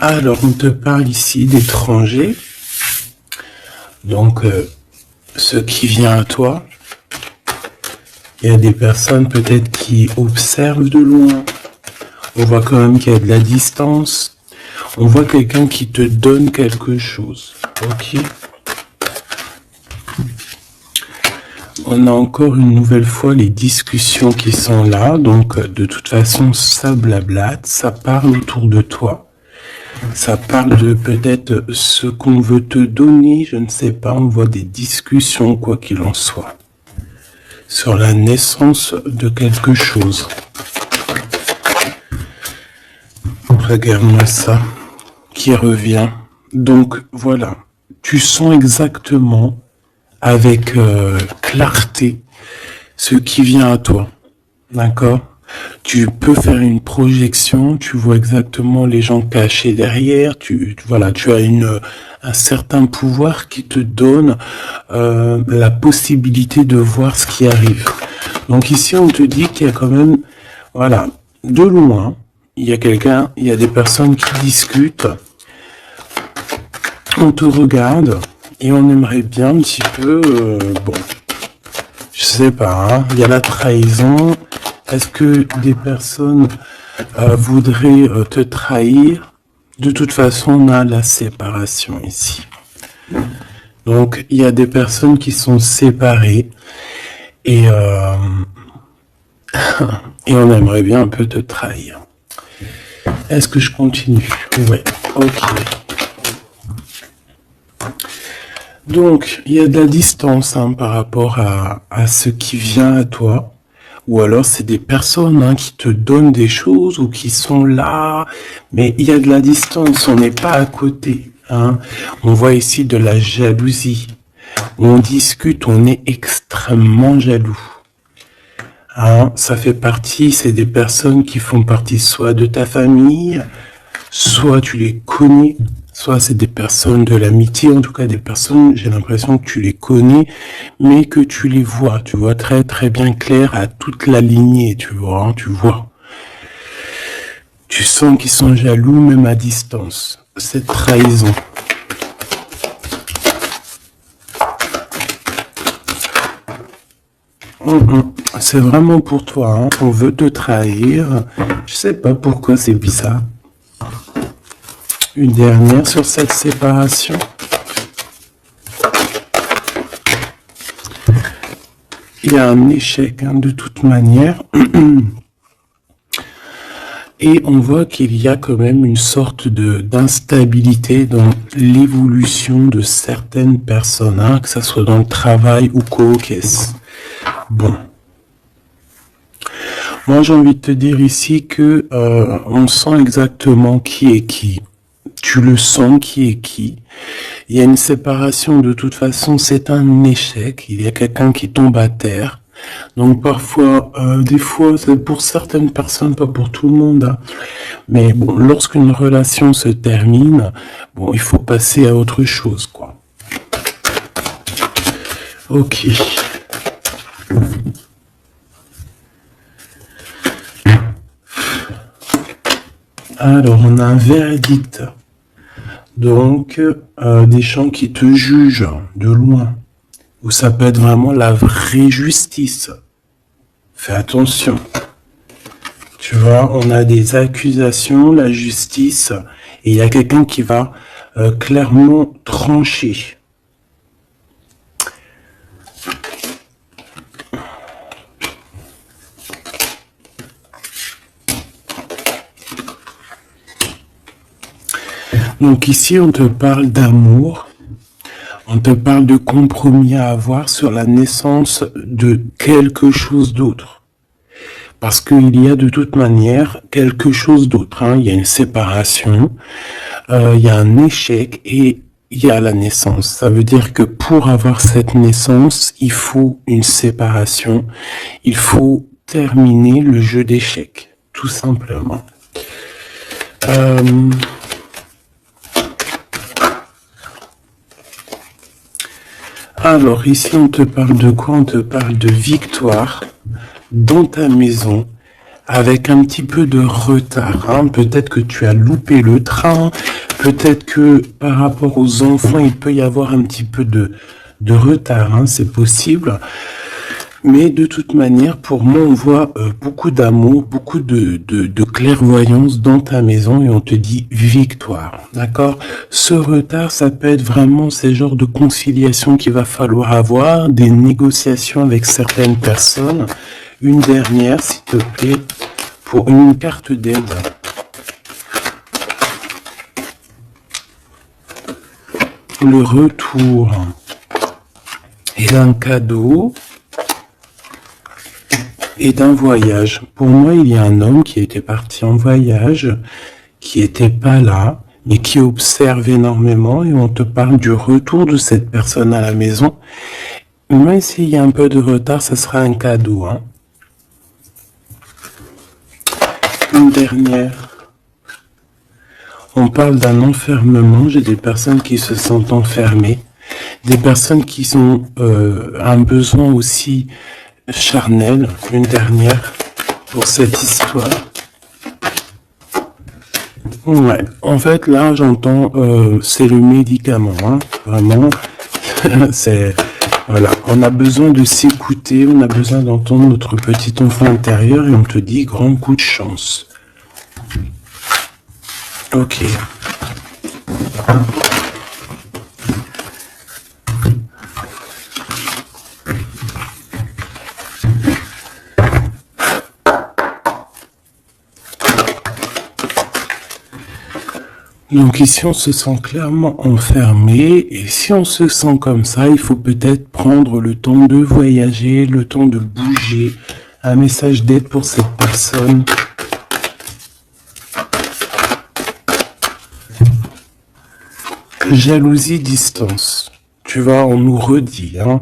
Alors, on te parle ici d'étrangers. Donc, ce qui vient à toi. Il y a des personnes peut-être qui observent de loin. On voit quand même qu'il y a de la distance. On voit quelqu'un qui te donne quelque chose. Ok. On a encore une nouvelle fois les discussions qui sont là. Donc, de toute façon, ça blablate, ça parle autour de toi. Ça parle de peut-être ce qu'on veut te donner, je ne sais pas. On voit des discussions, quoi qu'il en soit, sur la naissance de quelque chose. Regarde-moi ça, qui revient. Donc, voilà. Tu sens exactement, avec clarté, ce qui vient à toi. D'accord ? Tu peux faire une projection, tu vois exactement les gens cachés derrière, tu as un certain pouvoir qui te donne la possibilité de voir ce qui arrive. Donc ici, on te dit qu'il y a quand même, voilà, de loin, il y a des personnes qui discutent, on te regarde et on aimerait bien un petit peu, je sais pas, hein, il y a la trahison. Est-ce que des personnes voudraient te trahir? De toute façon, on a la séparation ici. Donc, il y a des personnes qui sont séparées et on aimerait bien un peu te trahir. Est-ce que je continue? Ouais, ok. Donc, il y a de la distance par rapport à ce qui vient à toi. Ou alors c'est des personnes qui te donnent des choses ou qui sont là, mais il y a de la distance, on n'est pas à côté. On voit ici de la jalousie. On discute, on est extrêmement jaloux. Ça fait partie, c'est des personnes qui font partie soit de ta famille, soit tu les connais, soit c'est des personnes de l'amitié, en tout cas des personnes, j'ai l'impression que tu les connais, mais que tu les vois, tu vois très très bien clair à toute la lignée, tu vois. Tu sens qu'ils sont jaloux même à distance, cette trahison. C'est vraiment pour toi, on veut te trahir, je sais pas pourquoi c'est bizarre. Une dernière sur cette séparation. Il y a un échec de toute manière. Et on voit qu'il y a quand même une sorte d'instabilité dans l'évolution de certaines personnes, que ce soit dans le travail ou qu'est-ce. Bon. Moi, j'ai envie de te dire ici que on sent exactement qui est qui. Tu le sens qui est qui. Il y a une séparation de toute façon, c'est un échec. Il y a quelqu'un qui tombe à terre. Donc parfois, des fois, c'est pour certaines personnes, pas pour tout le monde. Mais bon, lorsqu'une relation se termine, bon, il faut passer à autre chose, quoi. Ok. Alors, on a un verdict. Donc, des gens qui te jugent de loin, où ça peut être vraiment la vraie justice. Fais attention. Tu vois, on a des accusations, la justice, et il y a quelqu'un qui va clairement trancher. Donc ici, on te parle d'amour, on te parle de compromis à avoir sur la naissance de quelque chose d'autre. Parce qu'il y a de toute manière quelque chose d'autre. Il y a une séparation, il y a un échec et il y a la naissance. Ça veut dire que pour avoir cette naissance, il faut une séparation, il faut terminer le jeu d'échecs, tout simplement. Alors ici on te parle de quoi? On te parle de victoire dans ta maison avec un petit peu de retard. Peut-être que tu as loupé le train, Peut-être que par rapport aux enfants, il peut y avoir un petit peu de retard, hein, c'est possible. Mais de toute manière, pour moi, on voit beaucoup d'amour, beaucoup de clairvoyance dans ta maison et on te dit victoire, d'accord? Ce retard, ça peut être vraiment ces genres de conciliation qu'il va falloir avoir, des négociations avec certaines personnes. Une dernière, s'il te plaît, pour une carte d'aide. Le retour et d'un cadeau et d'un voyage. Pour moi, il y a un homme qui était parti en voyage, qui était pas là, mais qui observe énormément et on te parle du retour de cette personne à la maison. Même s'il y a un peu de retard, ça sera un cadeau, hein. Une dernière. On parle d'un enfermement. J'ai des personnes qui se sentent enfermées, des personnes qui ont un besoin aussi charnel. Une dernière pour cette histoire. Ouais, en fait là j'entends c'est le médicament, hein. Vraiment, c'est voilà, on a besoin de s'écouter, on a besoin d'entendre notre petit enfant intérieur et on te dit grand coup de chance. Ok. Donc ici, on se sent clairement enfermé et si on se sent comme ça, il faut peut-être prendre le temps de voyager, le temps de bouger. Un message d'aide pour cette personne. Jalousie, distance. Tu vois, on nous redit, hein.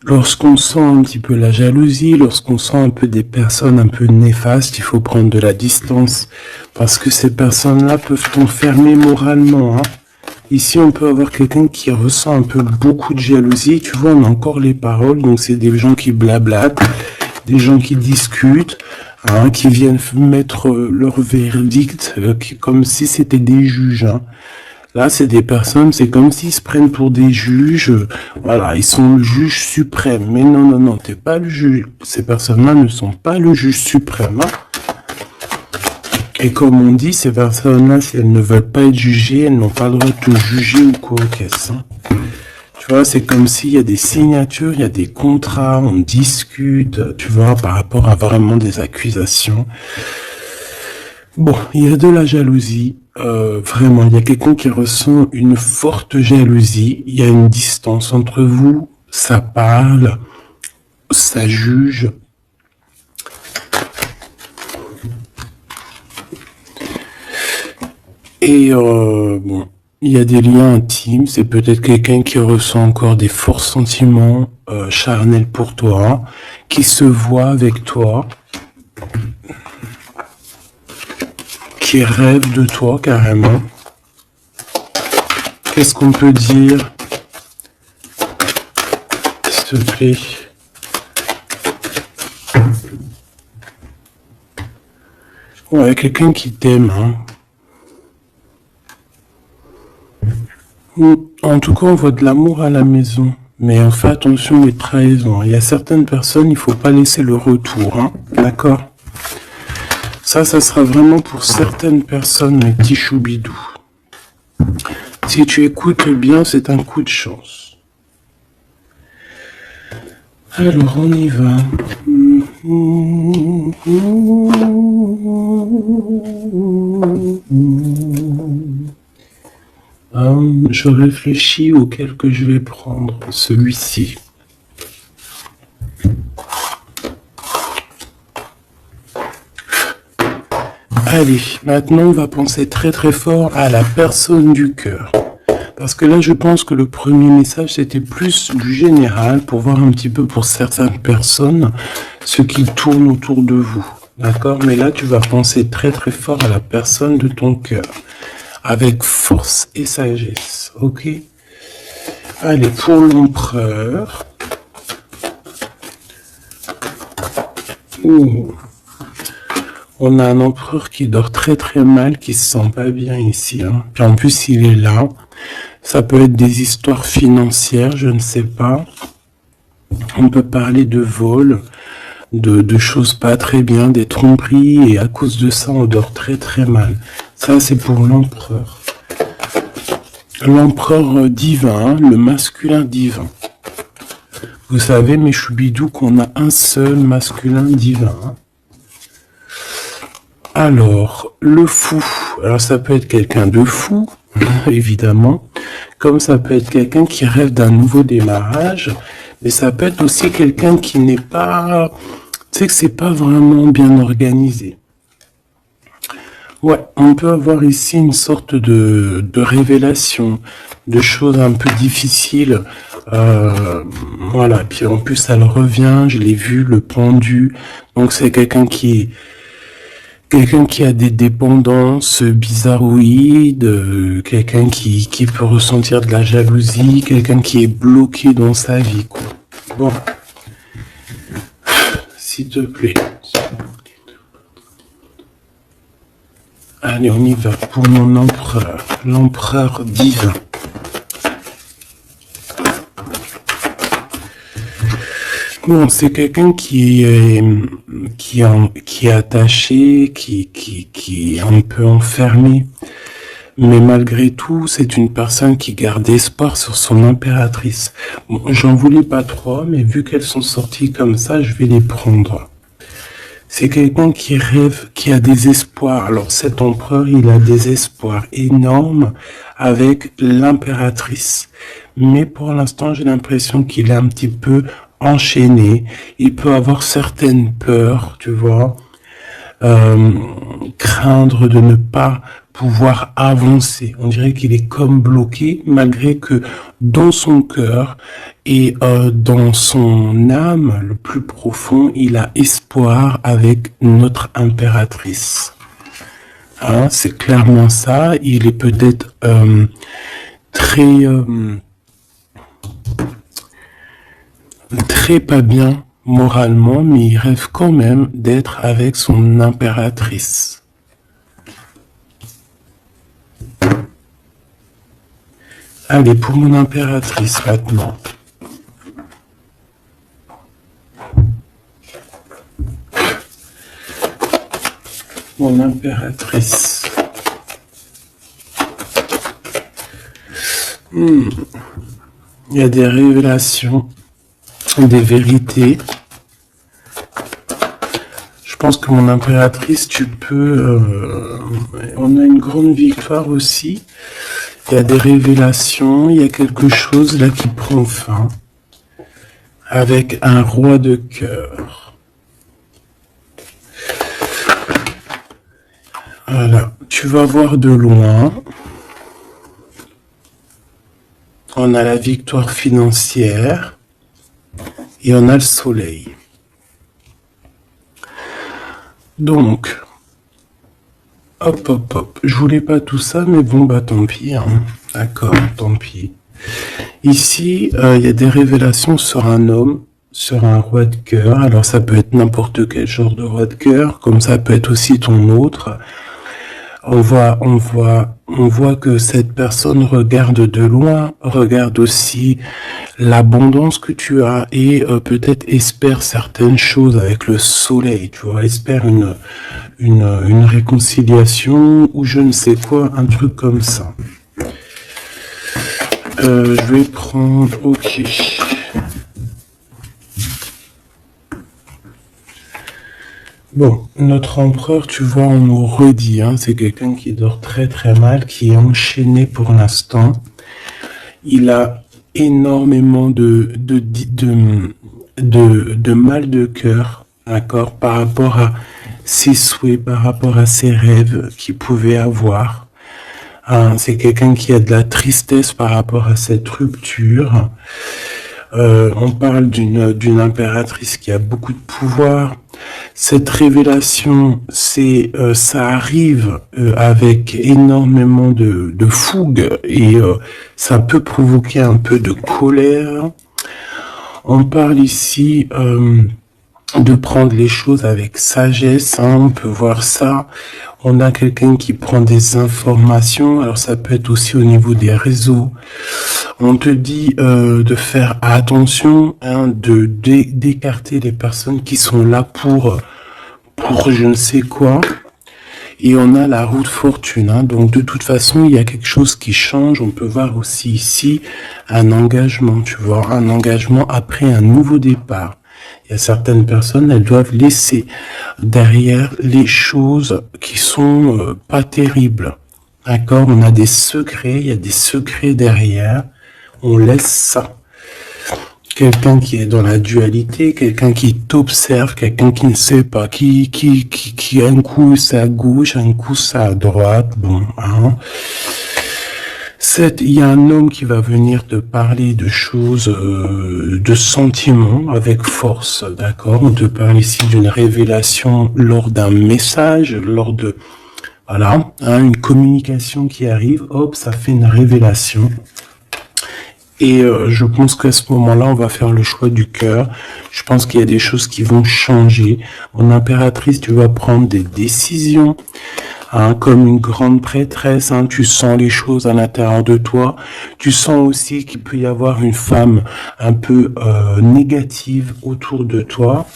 Lorsqu'on sent un petit peu la jalousie, lorsqu'on sent un peu des personnes un peu néfastes, il faut prendre de la distance. Parce que ces personnes-là peuvent t'enfermer moralement, hein. Ici, on peut avoir quelqu'un qui ressent un peu beaucoup de jalousie. Tu vois, on a encore les paroles. Donc, c'est des gens qui blablatent, des gens qui discutent, hein, qui viennent mettre leur verdict comme si c'était des juges, hein. Là, c'est des personnes, c'est comme s'ils se prennent pour des juges. Voilà, ils sont le juge suprême. Mais non, non, non, t'es pas le juge. Ces personnes-là ne sont pas le juge suprême, hein. Et comme on dit, ces personnes-là, si elles ne veulent pas être jugées, elles n'ont pas le droit de te juger ou quoi, qu'est-ce, hein. Tu vois, c'est comme s'il y a des signatures, il y a des contrats, on discute, tu vois, par rapport à vraiment des accusations. Bon, il y a de la jalousie, vraiment, il y a quelqu'un qui ressent une forte jalousie, il y a une distance entre vous, ça parle, ça juge. Et bon, il y a des liens intimes, c'est peut-être quelqu'un qui ressent encore des forts sentiments charnels pour toi, qui se voit avec toi, qui rêve de toi carrément. Qu'est-ce qu'on peut dire, s'il te plaît? Ouais, quelqu'un qui t'aime, hein. En tout cas, on voit de l'amour à la maison. Mais on fait attention aux trahisons. Il y a certaines personnes, il faut pas laisser le retour, hein. D'accord? Ça sera vraiment pour certaines personnes, mes petits choubidous. Si tu écoutes bien, c'est un coup de chance. Alors, on y va. Je réfléchis auquel que je vais prendre. Celui-ci. Allez, maintenant on va penser très très fort à la personne du cœur. Parce que là je pense que le premier message c'était plus du général pour voir un petit peu pour certaines personnes ce qui tourne autour de vous. D'accord? Mais là tu vas penser très très fort à la personne de ton cœur. Avec force et sagesse. Ok? Allez, pour l'empereur. On a un empereur qui dort très très mal, qui se sent pas bien ici. Hein. Puis en plus, il est là. Ça peut être des histoires financières, je ne sais pas. On peut parler de vol, de choses pas très bien, des tromperies, et à cause de ça, on dort très très mal. Ça, c'est pour l'empereur. L'empereur divin, le masculin divin. Vous savez, mes choubidous, qu'on a un seul masculin divin. Alors, le fou. Alors, ça peut être quelqu'un de fou, évidemment. Comme ça peut être quelqu'un qui rêve d'un nouveau démarrage. Mais ça peut être aussi quelqu'un qui n'est pas... Tu sais que c'est pas vraiment bien organisé. Ouais, on peut avoir ici une sorte de révélation, de choses un peu difficiles. Voilà, puis en plus elle revient, je l'ai vu, le pendu. Donc c'est quelqu'un qui a des dépendances bizarroïdes, quelqu'un qui peut ressentir de la jalousie, quelqu'un qui est bloqué dans sa vie, quoi. Bon, s'il te plaît. Allez, on y va pour mon empereur, l'empereur divin. Bon, c'est quelqu'un qui est attaché, qui est un peu enfermé. Mais malgré tout, c'est une personne qui garde espoir sur son impératrice. Bon, j'en voulais pas trop, mais vu qu'elles sont sorties comme ça, je vais les prendre. C'est quelqu'un qui rêve, qui a des espoirs. Alors cet empereur, il a des espoirs énormes avec l'impératrice. Mais pour l'instant, j'ai l'impression qu'il est un petit peu enchaîné. Il peut avoir certaines peurs, tu vois. Craindre de ne pas pouvoir avancer. On dirait qu'il est comme bloqué, malgré que dans son cœur et dans son âme, le plus profond, il a espoir avec notre impératrice. Hein, c'est clairement ça. Il est peut-être très pas bien moralement, mais il rêve quand même d'être avec son impératrice. Allez, pour mon impératrice maintenant. Mon impératrice. Il y a des révélations, des vérités. Je pense que mon impératrice, tu peux... on a une grande victoire aussi. Il y a des révélations, il y a quelque chose là qui prend fin. Avec un roi de cœur. Voilà, tu vas voir de loin. On a la victoire financière. Et on a le soleil. Donc, hop. Je voulais pas tout ça, mais bon, bah tant pis. Hein. D'accord, tant pis. Ici, il y a des révélations sur un homme, sur un roi de cœur. Alors ça peut être n'importe quel genre de roi de cœur, comme ça peut être aussi ton autre. On voit que cette personne regarde de loin, regarde aussi l'abondance que tu as et peut-être espère certaines choses avec le soleil, tu vois, espère une réconciliation ou je ne sais quoi, un truc comme ça. Je vais prendre, ok. Bon, notre empereur, tu vois, on nous redit, hein, c'est quelqu'un qui dort très très mal, qui est enchaîné pour l'instant. Il a énormément de mal de cœur, d'accord, par rapport à ses souhaits, par rapport à ses rêves qu'il pouvait avoir. Hein, c'est quelqu'un qui a de la tristesse par rapport à cette rupture. On parle d'une impératrice qui a beaucoup de pouvoir. Cette révélation, ça arrive avec énormément de fougue et ça peut provoquer un peu de colère. On parle ici de prendre les choses avec sagesse, hein, on peut voir ça. On a quelqu'un qui prend des informations, alors ça peut être aussi au niveau des réseaux. On te dit de faire attention, hein, d'écarter les personnes qui sont là pour je ne sais quoi. Et on a la roue de fortune, hein. Donc de toute façon, il y a quelque chose qui change. On peut voir aussi ici un engagement, tu vois, un engagement après un nouveau départ. Il y a certaines personnes, elles doivent laisser derrière les choses qui sont pas terribles. D'accord? On a des secrets, il y a des secrets derrière. On laisse ça. Quelqu'un qui est dans la dualité, quelqu'un qui t'observe, quelqu'un qui ne sait pas, qui un coup c'est à gauche, un coup c'est à droite, bon, hein. Il y a un homme qui va venir te parler de choses, de sentiments avec force, d'accord? On te parle ici d'une révélation lors d'un message, lors de, voilà, hein, une communication qui arrive, hop, ça fait une révélation. Et je pense qu'à ce moment-là, on va faire le choix du cœur. Je pense qu'il y a des choses qui vont changer. En impératrice, tu vas prendre des décisions, hein, comme une grande prêtresse. Hein, tu sens les choses à l'intérieur de toi. Tu sens aussi qu'il peut y avoir une femme un peu négative autour de toi.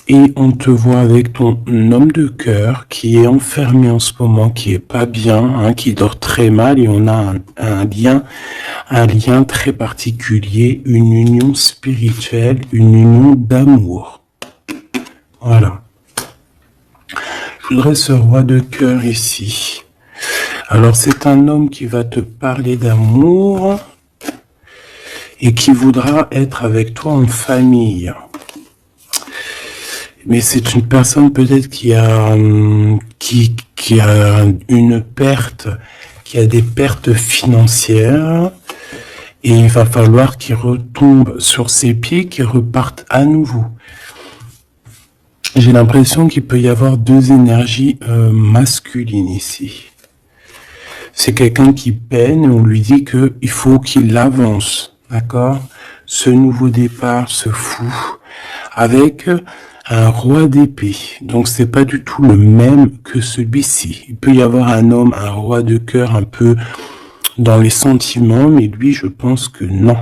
Et on te voit avec ton homme de cœur qui est enfermé en ce moment, qui est pas bien, hein, qui dort très mal, et on a un lien très particulier, une union spirituelle, une union d'amour. Voilà. Je voudrais ce roi de cœur ici. Alors c'est un homme qui va te parler d'amour et qui voudra être avec toi en famille. Mais c'est une personne peut-être qui a une perte, qui a des pertes financières, et il va falloir qu'il retombe sur ses pieds, qu'il reparte à nouveau. J'ai l'impression qu'il peut y avoir deux énergies masculines ici. C'est quelqu'un qui peine et on lui dit qu'il faut qu'il avance, d'accord? Ce nouveau départ se fout avec un roi d'épée. Donc c'est pas du tout le même que celui-ci. Il peut y avoir un homme, un roi de cœur un peu dans les sentiments, mais lui je pense que non.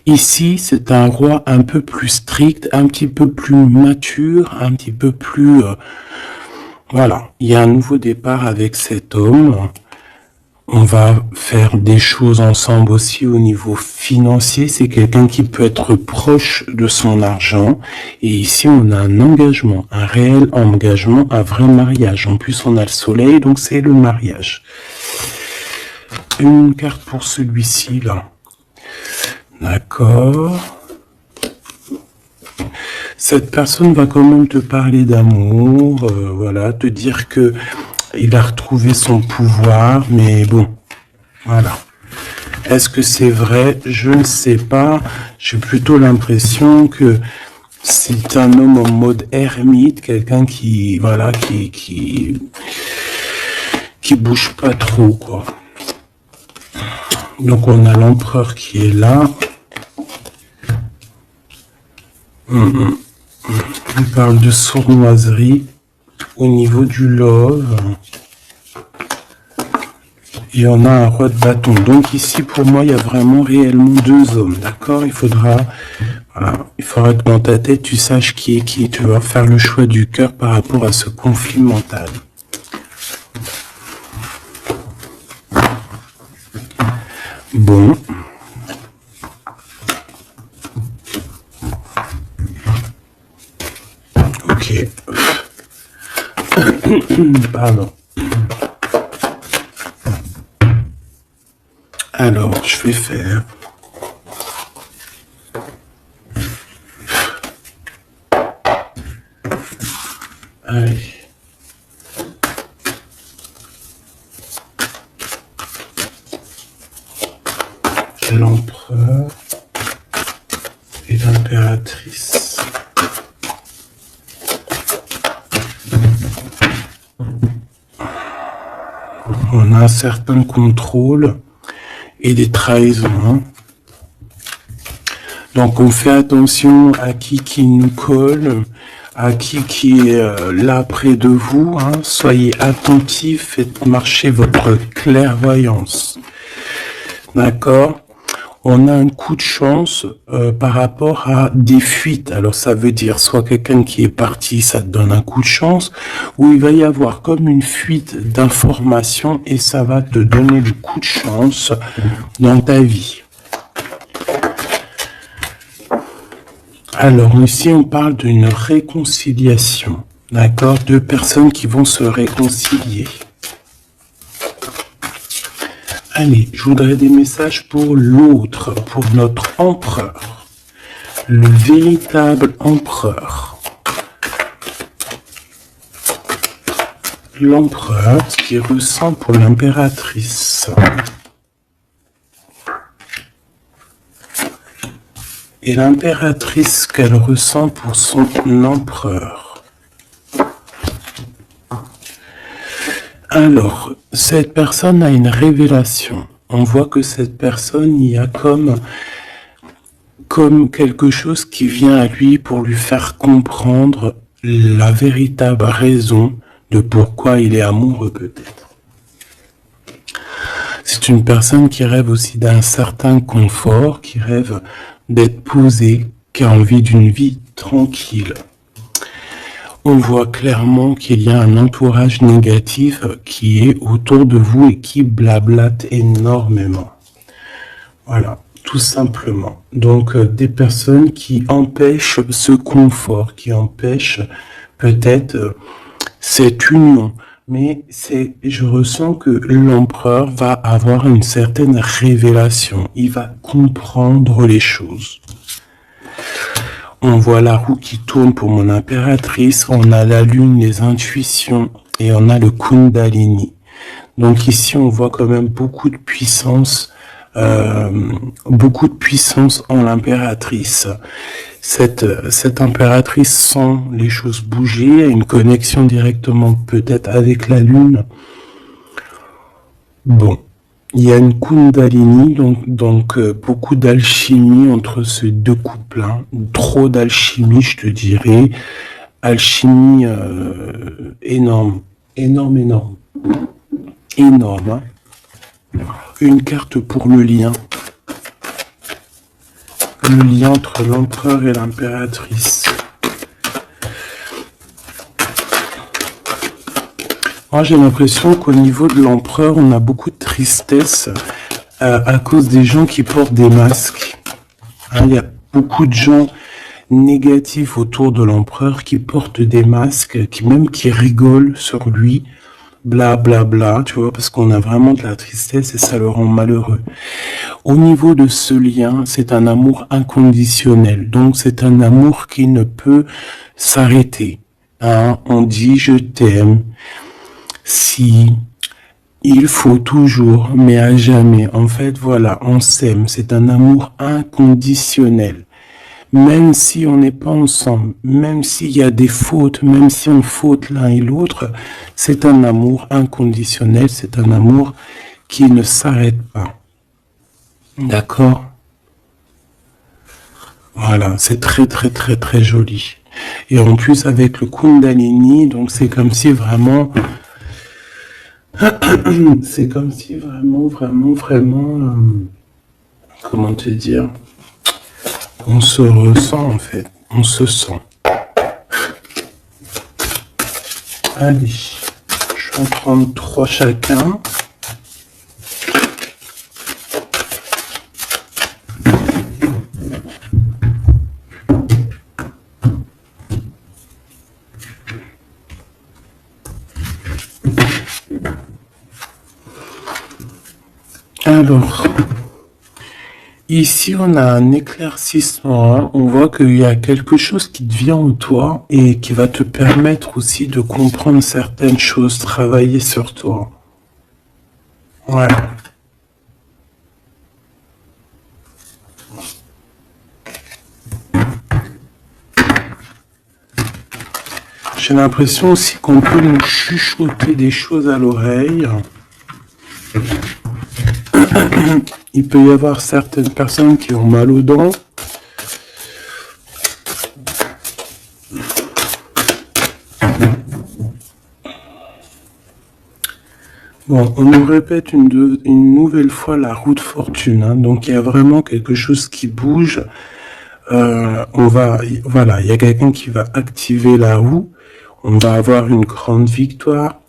Ici c'est un roi un peu plus strict, un petit peu plus mature, un petit peu plus... voilà, il y a un nouveau départ avec cet homme. On va faire des choses ensemble aussi au niveau financier. C'est quelqu'un qui peut être proche de son argent. Et ici, on a un engagement, un réel engagement, un vrai mariage. En plus, on a le soleil, donc c'est le mariage. Une carte pour celui-ci, là. D'accord. Cette personne va quand même te parler d'amour, voilà, te dire que il a retrouvé son pouvoir, mais bon, voilà. Est-ce que c'est vrai? Je ne sais pas. J'ai plutôt l'impression que c'est un homme en mode ermite, quelqu'un qui, voilà, qui bouge pas trop, quoi. Donc on a l'empereur qui est là. On parle de sournoiserie au niveau du love. Et on a un roi de bâton. Donc ici, pour moi, il y a vraiment réellement deux hommes. D'accord? Il faudra que dans ta tête, tu saches qui est qui. Tu vas faire le choix du cœur par rapport à ce conflit mental. Bon. Ok. Pardon. Alors, je vais faire... Allez. L'empereur et l'impératrice. On a un certain contrôle et des trahisons. Donc on fait attention à qui nous colle, à qui est là près de vous. Hein. Soyez attentifs, faites marcher votre clairvoyance. D'accord? On a un coup de chance par rapport à des fuites. Alors ça veut dire soit quelqu'un qui est parti, ça te donne un coup de chance, ou il va y avoir comme une fuite d'informations et ça va te donner le coup de chance dans ta vie. Alors ici on parle d'une réconciliation, d'accord? Deux personnes qui vont se réconcilier. Allez, je voudrais des messages pour l'autre, pour notre empereur, le véritable empereur. L'empereur, ce qu'il ressent pour l'impératrice. Et l'impératrice qu'elle ressent pour son empereur. Alors, cette personne a une révélation. On voit que cette personne, il y a comme quelque chose qui vient à lui pour lui faire comprendre la véritable raison de pourquoi il est amoureux peut-être. C'est une personne qui rêve aussi d'un certain confort, qui rêve d'être posée, qui a envie d'une vie tranquille. On voit clairement qu'il y a un entourage négatif qui est autour de vous et qui blablate énormément. Voilà, tout simplement. Donc, des personnes qui empêchent ce confort, qui empêchent peut-être cette union. Mais je ressens que l'empereur va avoir une certaine révélation. Il va comprendre les choses. On voit la roue qui tourne pour mon impératrice, on a la lune, les intuitions, et on a le Kundalini. Donc ici, on voit quand même beaucoup de puissance en l'impératrice. Cette impératrice sent les choses bouger, a une connexion directement peut-être avec la lune. Bon. Il y a une Kundalini, donc beaucoup d'alchimie entre ces deux couples. Hein. Trop d'alchimie, je te dirais. Alchimie énorme. Énorme. Hein. Une carte pour le lien. Le lien entre l'empereur et l'impératrice. Moi, j'ai l'impression qu'au niveau de l'empereur, on a beaucoup de tristesse à cause des gens qui portent des masques. Hein, il y a beaucoup de gens négatifs autour de l'empereur qui portent des masques, qui rigolent sur lui, bla bla bla, tu vois, parce qu'on a vraiment de la tristesse et ça le rend malheureux. Au niveau de ce lien, c'est un amour inconditionnel, donc c'est un amour qui ne peut s'arrêter. Hein, on dit je t'aime. Si il faut toujours, mais à jamais. En fait, voilà, on s'aime. C'est un amour inconditionnel. Même si on n'est pas ensemble, même s'il y a des fautes, même si on faute l'un et l'autre, c'est un amour inconditionnel. C'est un amour qui ne s'arrête pas. D'accord? Voilà, c'est très très très très joli. Et en plus avec le Kundalini, donc c'est comme si vraiment... C'est comme si vraiment, comment te dire, on se ressent en fait, on se sent. Allez, je vais en prendre 3 chacun. Alors, ici on a un éclaircissement, hein. On voit qu'il y a quelque chose qui te vient en toi et qui va te permettre aussi de comprendre certaines choses, travailler sur toi. Ouais. J'ai l'impression aussi qu'on peut nous chuchoter des choses à l'oreille. Il peut y avoir certaines personnes qui ont mal aux dents. Bon, on nous répète une nouvelle fois la roue de fortune, hein. Donc il y a vraiment quelque chose qui bouge. Voilà, il y a quelqu'un qui va activer la roue. On va avoir une grande victoire.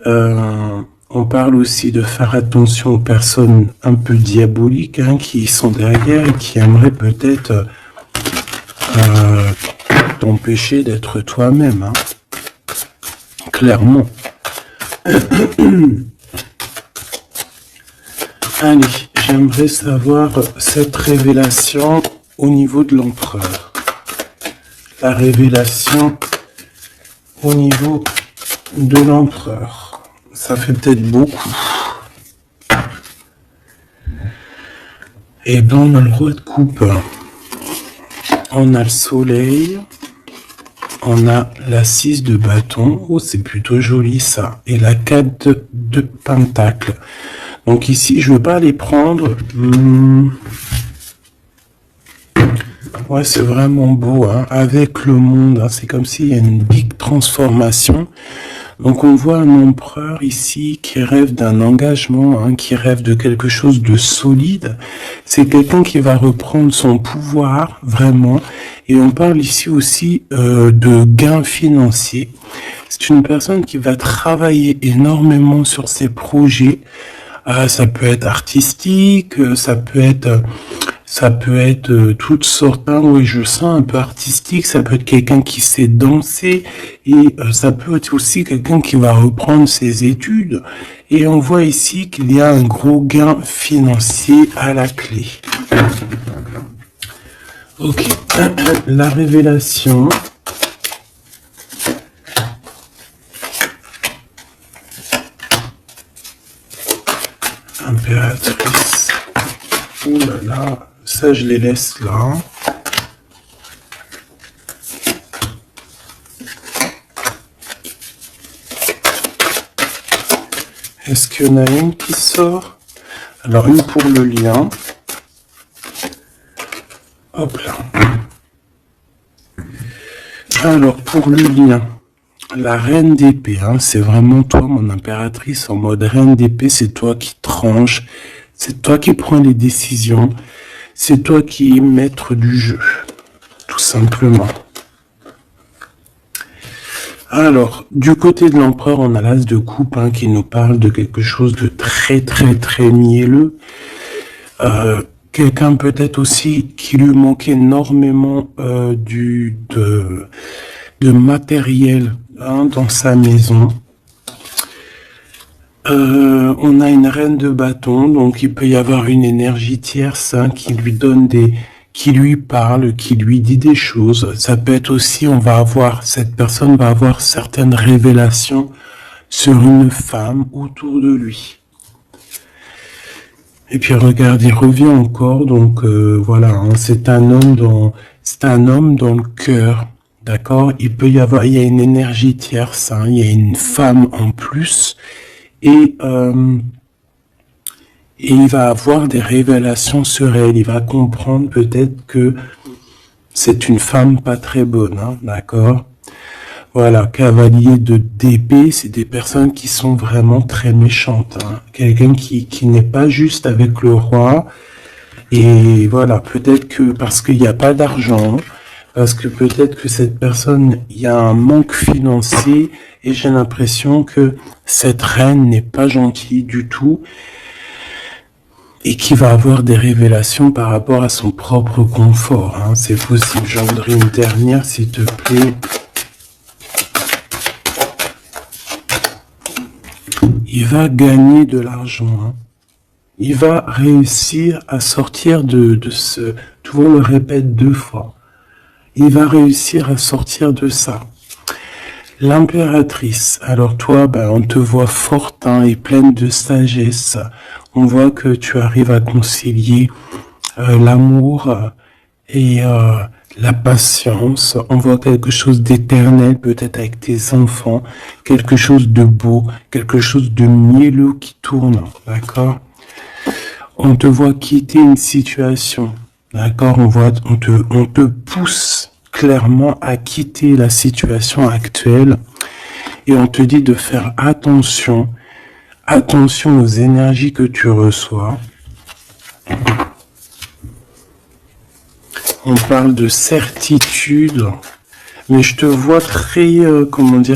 On parle aussi de faire attention aux personnes un peu diaboliques, hein, qui sont derrière et qui aimeraient peut-être t'empêcher d'être toi-même, hein. Clairement. Allez, j'aimerais savoir cette révélation au niveau de l'empereur. La révélation au niveau de l'empereur. Ça fait peut-être beaucoup. Et ben, on a le roi de coupe. On a le soleil. On a la 6 de bâton. Oh, c'est plutôt joli ça. Et la 4 de pentacle. Donc ici, je veux pas les prendre. Ouais, c'est vraiment beau, hein. Avec le monde, hein. C'est comme s'il y a une big transformation. Donc on voit un empereur ici qui rêve d'un engagement, hein, qui rêve de quelque chose de solide. C'est quelqu'un qui va reprendre son pouvoir, vraiment. Et on parle ici aussi de gains financiers. C'est une personne qui va travailler énormément sur ses projets. Ça peut être artistique, ça peut être toutes sortes, hein. Oui, je sens un peu artistique. Ça peut être quelqu'un qui sait danser et ça peut être aussi quelqu'un qui va reprendre ses études. Et on voit ici qu'il y a un gros gain financier à la clé. Ok, la révélation. Impératrice. Oh là là, ça je les laisse là. Est-ce qu'il y en a une qui sort? Alors une pour le lien. Hop là. Alors pour le lien. La reine d'épée, hein, c'est vraiment toi, mon impératrice, en mode reine d'épée, c'est toi qui tranches, c'est toi qui prends les décisions, c'est toi qui es maître du jeu, tout simplement. Alors, du côté de l'empereur, on a l'as de coupe, hein, qui nous parle de quelque chose de très très très mielleux. Quelqu'un peut-être aussi qui lui manquait énormément de matériel, hein, dans sa maison. On a une reine de bâton, donc il peut y avoir une énergie tierce, hein, qui lui donne qui lui parle, qui lui dit des choses. Ça peut être aussi, cette personne va avoir certaines révélations sur une femme autour de lui. Et puis regarde, il revient encore, donc voilà, hein, c'est un homme dans le cœur. D'accord, il y a une énergie tierce, hein, il y a une femme en plus, et il va avoir des révélations sur elle. Il va comprendre peut-être que c'est une femme pas très bonne, hein, d'accord. Voilà, cavalier d'épée, c'est des personnes qui sont vraiment très méchantes, hein. Quelqu'un qui n'est pas juste avec le roi, et voilà, peut-être que parce qu'il n'y a pas d'argent. Parce que peut-être que cette personne, il y a un manque financier et j'ai l'impression que cette reine n'est pas gentille du tout et qui va avoir des révélations par rapport à son propre confort, hein. C'est possible. J'en voudrais une dernière, s'il te plaît. Il va gagner de l'argent, hein. Il va réussir à sortir de ce... Tu vois, on le répète 2 fois. Il va réussir à sortir de ça. L'impératrice. Alors toi, on te voit forte, hein, et pleine de sagesse. On voit que tu arrives à concilier l'amour et la patience. On voit quelque chose d'éternel, peut-être avec tes enfants. Quelque chose de beau, quelque chose de mielleux qui tourne. D'accord? On te voit quitter une situation. D'accord, on te pousse clairement à quitter la situation actuelle et on te dit de faire attention Attention aux énergies que tu reçois. On parle de certitude, mais je te vois très,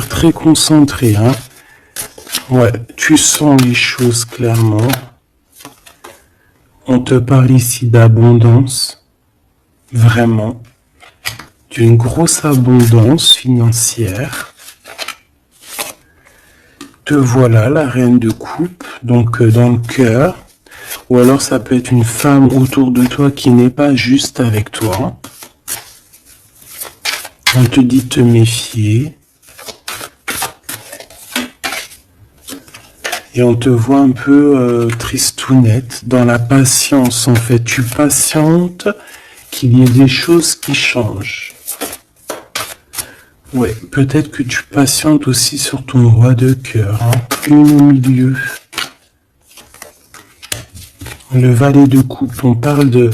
très concentré, hein. Ouais, tu sens les choses clairement. On te parle ici d'abondance, vraiment, d'une grosse abondance financière. Te voilà, la reine de coupe, donc dans le cœur. Ou alors ça peut être une femme autour de toi qui n'est pas juste avec toi. On te dit de te méfier. Et on te voit un peu tristounette, dans la patience en fait. Tu patientes qu'il y ait des choses qui changent. Ouais, peut-être que tu patientes aussi sur ton roi de cœur. Hein. Une au milieu. Le valet de coupe, on parle de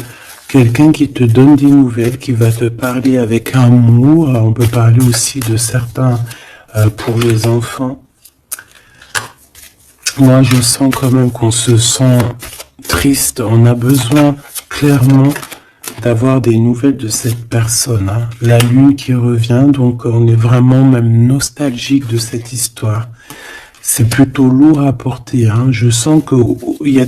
quelqu'un qui te donne des nouvelles, qui va te parler avec amour. On peut parler aussi de certains pour les enfants. Moi, je sens quand même qu'on se sent triste. On a besoin clairement d'avoir des nouvelles de cette personne. Hein. La lune qui revient, donc on est vraiment même nostalgique de cette histoire. C'est plutôt lourd à porter. Hein. Je sens qu'il y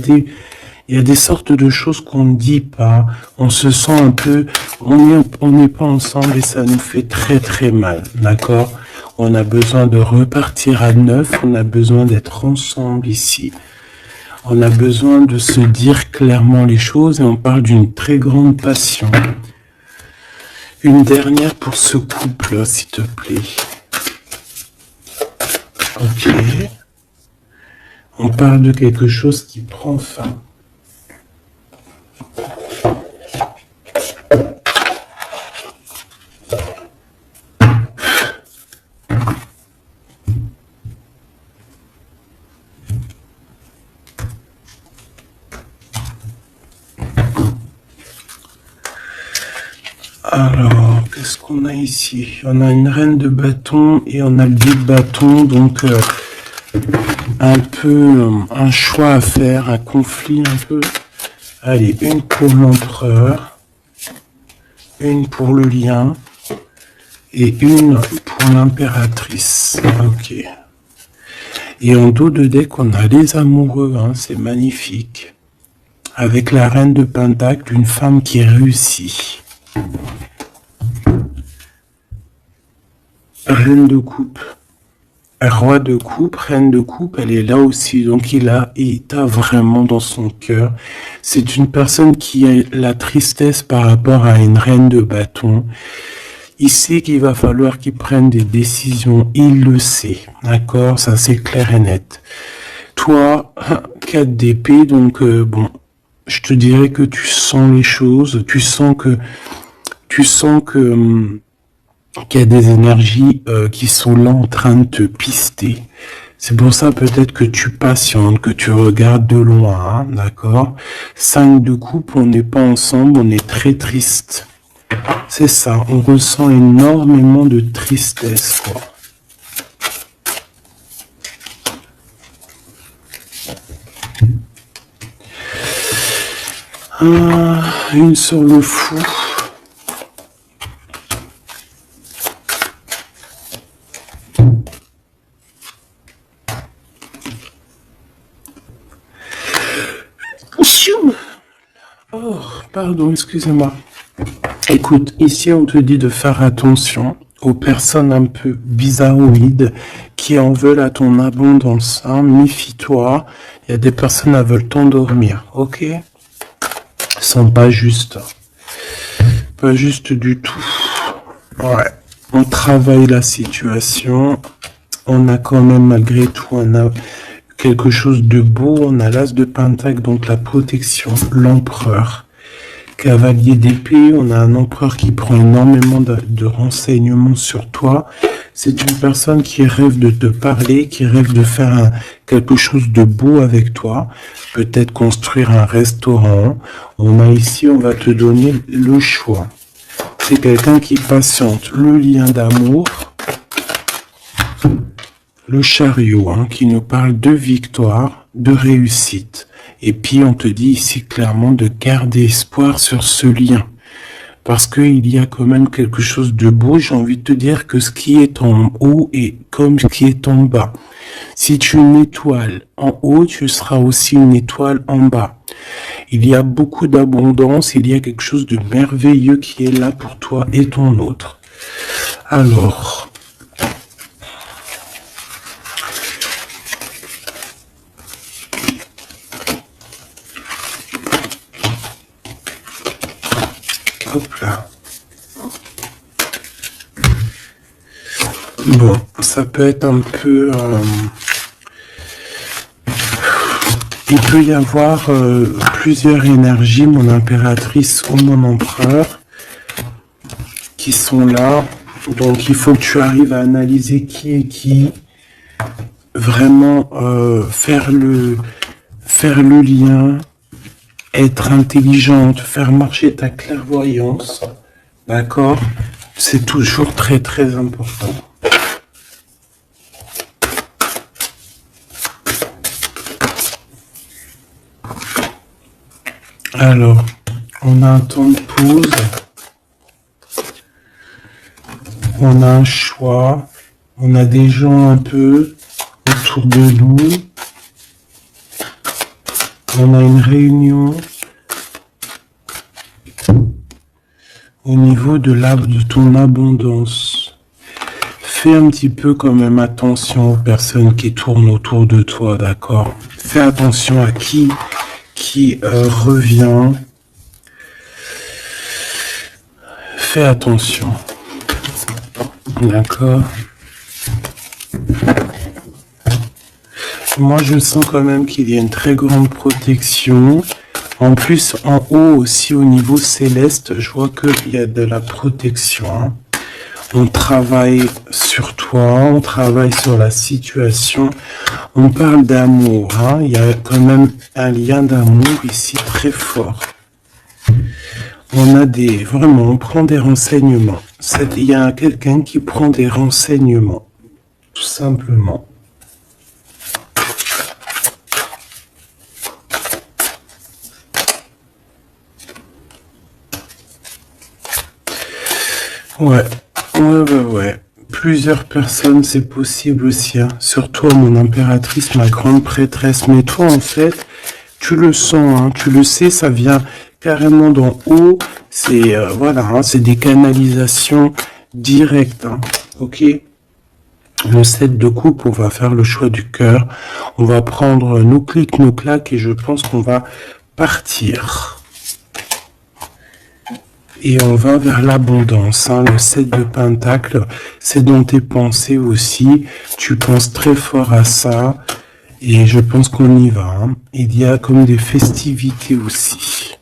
a des sortes de choses qu'on ne dit pas. On se sent un peu... On n'est pas ensemble et ça nous fait très très mal. D'accord ? On a besoin de repartir à neuf, on a besoin d'être ensemble ici. On a besoin de se dire clairement les choses et on parle d'une très grande passion. Une dernière pour ce couple, s'il te plaît. Ok. On parle de quelque chose qui prend fin. Alors, qu'est-ce qu'on a ici? On a une reine de bâton et on a le dé de bâton, donc un peu un choix à faire, un conflit un peu. Allez, une pour l'empereur, une pour le lien et une pour l'impératrice. Ok. Et en dos de deck, on a les amoureux, hein, c'est magnifique. Avec la reine de pentacle, une femme qui réussit. Reine de coupe, roi de coupe, reine de coupe, elle est là aussi, donc il t'a vraiment dans son cœur. C'est une personne qui a la tristesse par rapport à une reine de bâton. Il sait qu'il va falloir qu'il prenne des décisions, il le sait, d'accord, ça c'est clair et net. Toi, 4 d'épée, donc bon, je te dirais que tu sens les choses, tu sens que qu'il y a des énergies qui sont là en train de te pister. C'est pour ça peut-être que tu patientes, que tu regardes de loin, hein, d'accord? 5 de coupe, on n'est pas ensemble, on est très triste. C'est ça, on ressent énormément de tristesse, quoi. Une sur le fou. Oh, pardon, excusez-moi. Écoute, ici on te dit de faire attention aux personnes un peu bizarroïdes qui en veulent à ton abondance. Hein. Méfie-toi, il y a des personnes qui veulent t'endormir, ok? Ils sont pas justes. Pas juste du tout. Ouais, on travaille la situation. On a quand même, malgré tout, on a quelque chose de beau. On a l'as de pentacle, donc la protection, l'empereur. Cavalier d'épée, on a un empereur qui prend énormément de renseignements sur toi. C'est une personne qui rêve de te parler, qui rêve de faire quelque chose de beau avec toi. Peut-être construire un restaurant. On a ici, on va te donner le choix. C'est quelqu'un qui patiente. Le lien d'amour. le chariot, hein, qui nous parle de victoire, de réussite. Et puis on te dit ici clairement de garder espoir sur ce lien. Parce qu'il y a quand même quelque chose de beau. J'ai envie de te dire que ce qui est en haut est comme ce qui est en bas. Si tu es une étoile en haut, tu seras aussi une étoile en bas. Il y a beaucoup d'abondance, il y a quelque chose de merveilleux qui est là pour toi et ton autre. Alors, hop là. Bon, ça peut être un peu... il peut y avoir plusieurs énergies, mon impératrice ou mon empereur, qui sont là. Donc il faut que tu arrives à analyser qui est qui, vraiment faire le lien, être intelligente, faire marcher ta clairvoyance, d'accord? C'est toujours très très important. Alors, on a un temps de pause, on a un choix, on a des gens un peu autour de nous, on a une réunion au niveau de ton abondance. Fais un petit peu quand même attention aux personnes qui tournent autour de toi, d'accord? Fais attention à qui revient. Fais attention. D'accord. Moi, je sens quand même qu'il y a une très grande protection. En plus, en haut aussi, au niveau céleste, je vois qu'il y a de la protection. On travaille sur toi, on travaille sur la situation. On parle d'amour. Hein. Il y a quand même un lien d'amour ici très fort. On a vraiment, on prend des renseignements. Il y a quelqu'un qui prend des renseignements, tout simplement. Ouais. Plusieurs personnes, c'est possible aussi. Hein. Sur toi, mon impératrice, ma grande prêtresse. Mais toi, en fait, tu le sens, hein, tu le sais, ça vient carrément d'en haut. C'est voilà, hein, c'est des canalisations directes. Hein, ok. Le 7 de coupe, on va faire le choix du cœur. On va prendre nos clics, nos claques, et je pense qu'on va partir. Et on va vers l'abondance. Hein. Le 7 de Pentacle, c'est dans tes pensées aussi. Tu penses très fort à ça. Et je pense qu'on y va. Hein. Il y a comme des festivités aussi.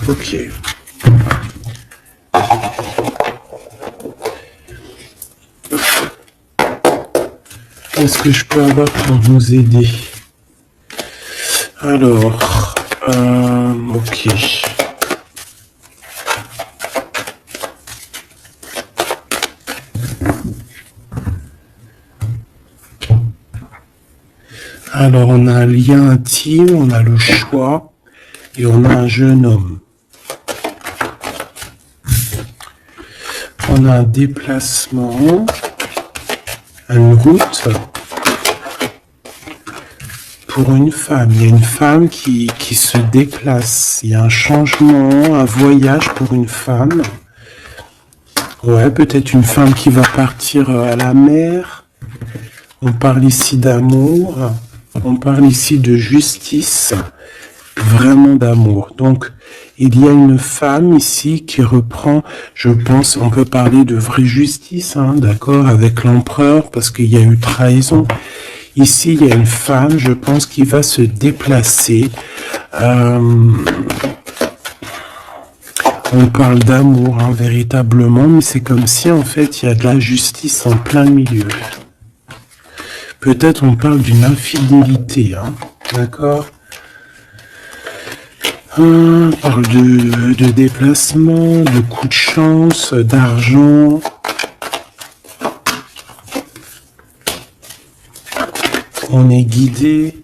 Ok. Qu'est-ce que je peux avoir pour vous aider? Alors, ok. Alors, on a un lien intime, on a le choix, et on a un jeune homme. On a un déplacement, une route pour une femme. Il y a une femme qui se déplace. Il y a un changement, un voyage pour une femme. Ouais, peut-être une femme qui va partir à la mer. On parle ici d'amour. On parle ici de justice, vraiment d'amour. Donc, il y a une femme ici qui reprend, je pense, on peut parler de vraie justice, hein, d'accord, avec l'empereur, parce qu'il y a eu trahison. Ici, il y a une femme, je pense, qui va se déplacer. On parle d'amour, hein, véritablement, mais c'est comme si, en fait, il y a de la justice en plein milieu. Peut-être on parle d'une infidélité, hein, d'accord? On parle de déplacement, de coup de chance, d'argent. On est guidé.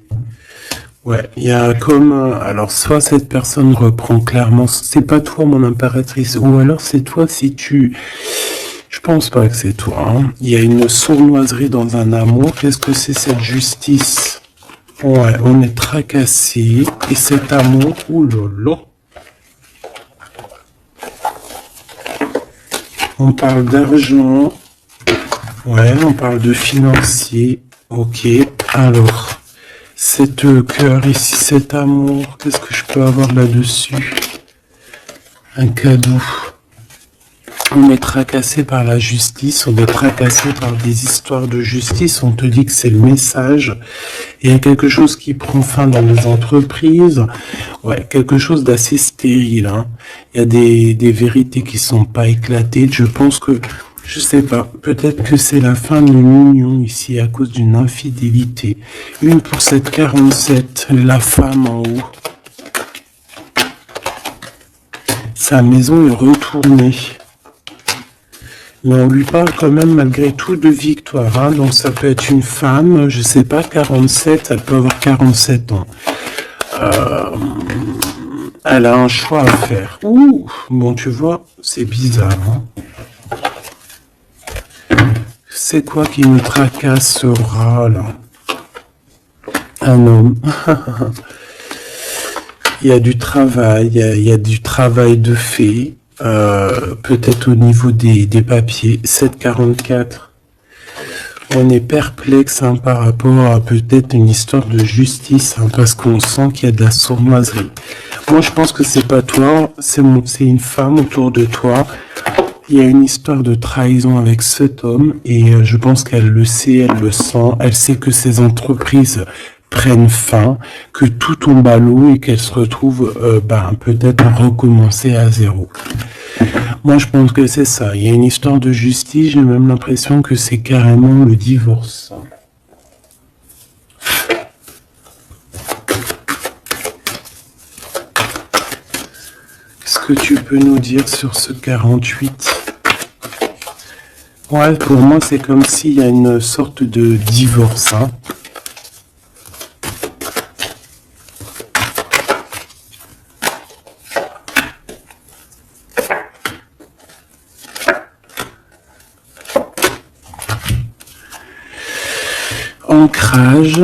Ouais, il y a comme... alors, soit cette personne reprend clairement... C'est pas toi, mon impératrice. Ou alors, c'est toi si tu... Je pense pas que c'est toi. Hein. Il y a une sournoiserie dans un amour. Qu'est-ce que c'est cette justice? Ouais, on est tracassé. Et cet amour... Ouh là là. On parle d'argent. Ouais, on parle de financier. Ok, alors... Cette cœur ici, cet amour, qu'est-ce que je peux avoir là-dessus? Un cadeau. On est tracassé par la justice, on est tracassé par des histoires de justice, on te dit que c'est le message. Il y a quelque chose qui prend fin dans les entreprises, ouais, quelque chose d'assez stérile. Hein. Il y a des vérités qui sont pas éclatées, je pense que... Je sais pas, peut-être que c'est la fin d'une union ici à cause d'une infidélité. Une pour cette 47, la femme en haut. Sa maison est retournée. Mais on lui parle quand même malgré tout de victoire. Hein. Donc ça peut être une femme, je sais pas, 47, elle peut avoir 47 ans. Elle a un choix à faire. Ouh, bon tu vois, c'est bizarre. Hein. C'est quoi qui me tracassera là? Un homme. Il y a du travail, il y a du travail de fait, peut-être au niveau des papiers. 744. On est perplexe hein, par rapport à peut-être une histoire de justice, hein, parce qu'on sent qu'il y a de la sournoiserie. Moi, je pense que c'est pas toi, c'est une femme autour de toi. Il y a une histoire de trahison avec cet homme et je pense qu'elle le sait, elle le sent, elle sait que ces entreprises prennent fin, que tout tombe à l'eau et qu'elle se retrouve peut-être à recommencer à zéro. Moi je pense que c'est ça, il y a une histoire de justice, j'ai même l'impression que c'est carrément le divorce. Qu'est-ce que tu peux nous dire sur ce 48 ? Ouais, pour moi, c'est comme s'il y a une sorte de divorce. Hein. Ancrage,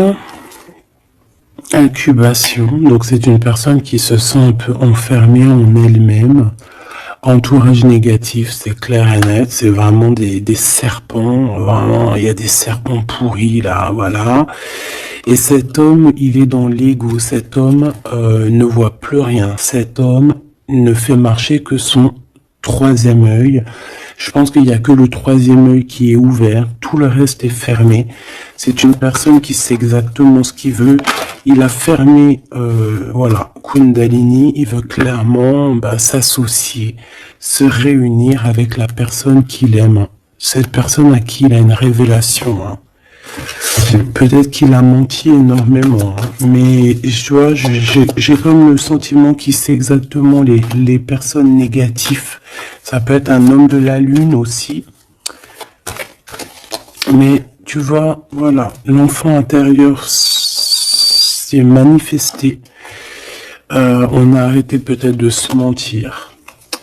incubation. Donc, c'est une personne qui se sent un peu enfermée en elle-même. Entourage négatif, c'est clair et net, c'est vraiment des serpents, vraiment, il y a des serpents pourris là, voilà. Et cet homme, il est dans l'ego, cet homme ne voit plus rien, cet homme ne fait marcher que son troisième œil. Je pense qu'il n'y a que le troisième œil qui est ouvert, tout le reste est fermé. C'est une personne qui sait exactement ce qu'il veut. Il a fermé, voilà, Kundalini, il veut clairement s'associer, se réunir avec la personne qu'il aime. Cette personne à qui il a une révélation. Hein. Peut-être qu'il a menti énormément, hein. Mais tu vois, j'ai comme le sentiment qu'il sait exactement les personnes négatives. Ça peut être un homme de la lune aussi. Mais tu vois, voilà, l'enfant intérieur s'est manifesté. On a arrêté peut-être de se mentir.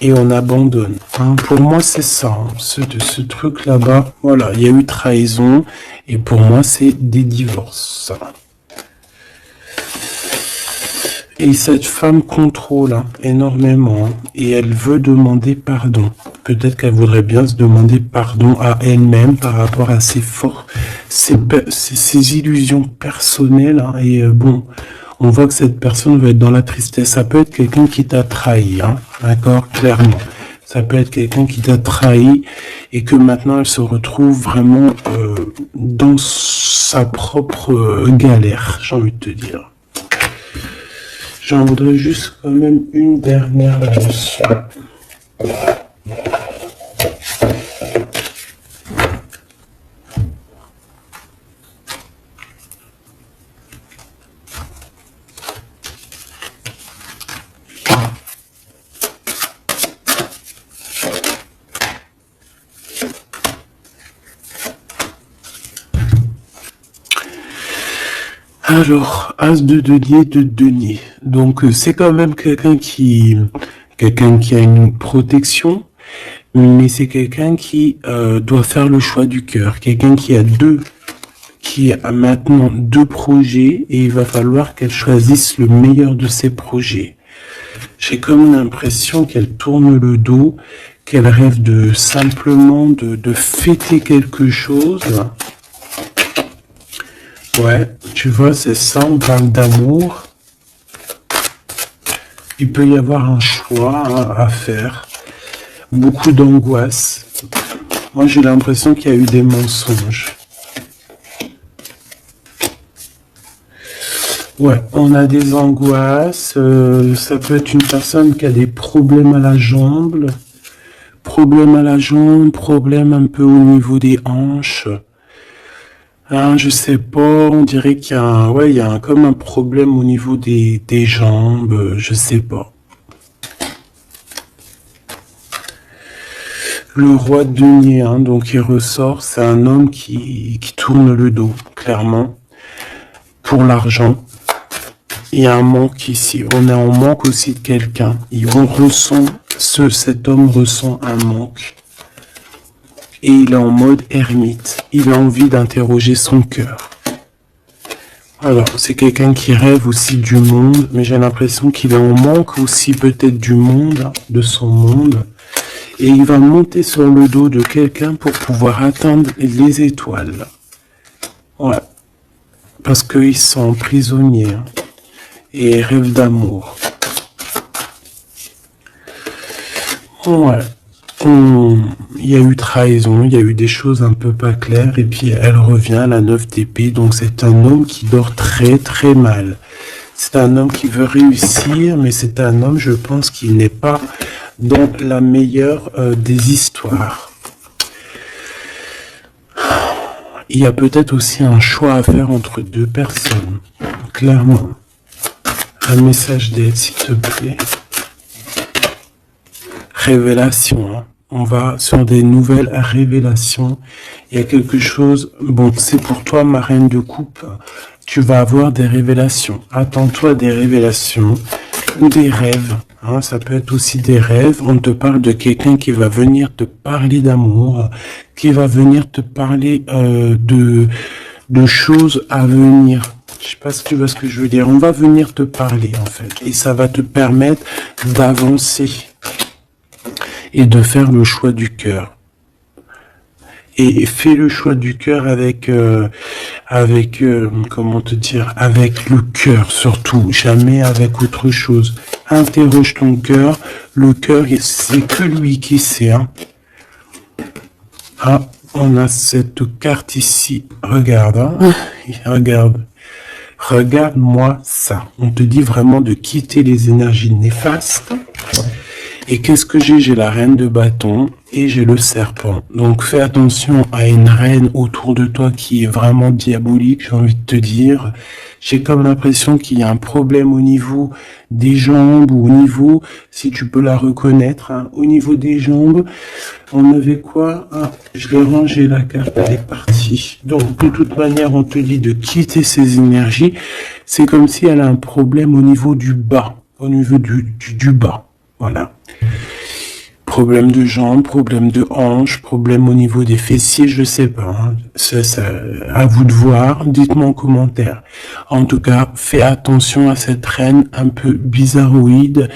Et on abandonne. Hein. Pour moi, c'est ça. Hein. Ce truc là-bas, voilà, il y a eu trahison. Et pour moi, c'est des divorces. Et cette femme contrôle hein, énormément. Hein, et elle veut demander pardon. Peut-être qu'elle voudrait bien se demander pardon à elle-même par rapport à ses illusions personnelles. Hein, et bon... On voit que cette personne va être dans la tristesse. Ça peut être quelqu'un qui t'a trahi, hein, d'accord, clairement. Ça peut être quelqu'un qui t'a trahi et que maintenant elle se retrouve vraiment dans sa propre galère, j'ai envie de te dire. J'en voudrais juste quand même une dernière là-dessus. Alors, As de denier. Donc, c'est quand même quelqu'un qui a une protection, mais c'est quelqu'un qui doit faire le choix du cœur. Quelqu'un qui a maintenant deux projets et il va falloir qu'elle choisisse le meilleur de ses projets. J'ai comme l'impression qu'elle tourne le dos, qu'elle rêve simplement de fêter quelque chose. Ouais, tu vois, c'est ça, on parle d'amour. Il peut y avoir un choix à faire. Beaucoup d'angoisse. Moi, j'ai l'impression qu'il y a eu des mensonges. Ouais, on a des angoisses. Ça peut être une personne qui a des problèmes à la jambe. Problèmes à la jambe, problèmes un peu au niveau des hanches. Hein, je sais pas, on dirait qu'il y a comme un problème au niveau des jambes, je sais pas. Le roi de denier, hein, donc il ressort, c'est un homme qui tourne le dos, clairement, pour l'argent. Il y a un manque ici, on est en manque aussi de quelqu'un. Cet homme ressent un manque. Et il est en mode ermite. Il a envie d'interroger son cœur. Alors, c'est quelqu'un qui rêve aussi du monde, mais j'ai l'impression qu'il est en manque aussi peut-être du monde, de son monde. Et il va monter sur le dos de quelqu'un pour pouvoir atteindre les étoiles. Ouais. Parce qu'il se sent prisonnier. Hein. Et rêve d'amour. Ouais. Il y a eu trahison, il y a eu des choses un peu pas claires, et puis elle revient à la 9 d'épée, donc c'est un homme qui dort très très mal. C'est un homme qui veut réussir, mais c'est un homme, je pense, qui n'est pas dans la meilleure des histoires. Il y a peut-être aussi un choix à faire entre deux personnes, clairement. Un message d'aide, s'il te plaît. Révélation, hein. On va sur des nouvelles révélations. Il y a quelque chose, bon, c'est pour toi, ma reine de coupe, tu vas avoir des révélations. Attends-toi à des révélations ou des rêves. Hein, ça peut être aussi des rêves. On te parle de quelqu'un qui va venir te parler d'amour, qui va venir te parler de choses à venir. Je sais pas si tu vois ce que je veux dire. On va venir te parler, en fait. Et ça va te permettre d'avancer et de faire le choix du cœur. Et fais le choix du cœur avec comment te dire, avec le cœur surtout, jamais avec autre chose. Interroge ton cœur. Le cœur, c'est que lui qui sait. Hein. Ah, on a cette carte ici. Regarde, hein. Regarde. Regarde-moi ça. On te dit vraiment de quitter les énergies néfastes. Et qu'est-ce que j'ai? J'ai la reine de bâton et j'ai le serpent. Donc fais attention à une reine autour de toi qui est vraiment diabolique, j'ai envie de te dire. J'ai comme l'impression qu'il y a un problème au niveau des jambes ou au niveau, si tu peux la reconnaître, hein, au niveau des jambes. On avait quoi? Ah, je l'ai rangé la carte, elle est partie. Donc de toute manière, on te dit de quitter ces énergies. C'est comme si elle a un problème au niveau du bas, au niveau du bas. Voilà. Problème de jambes, problème de hanches, problème au niveau des fessiers, je sais pas. Hein. C'est à vous de voir. Dites-moi en commentaire. En tout cas, fais attention à cette reine un peu bizarroïde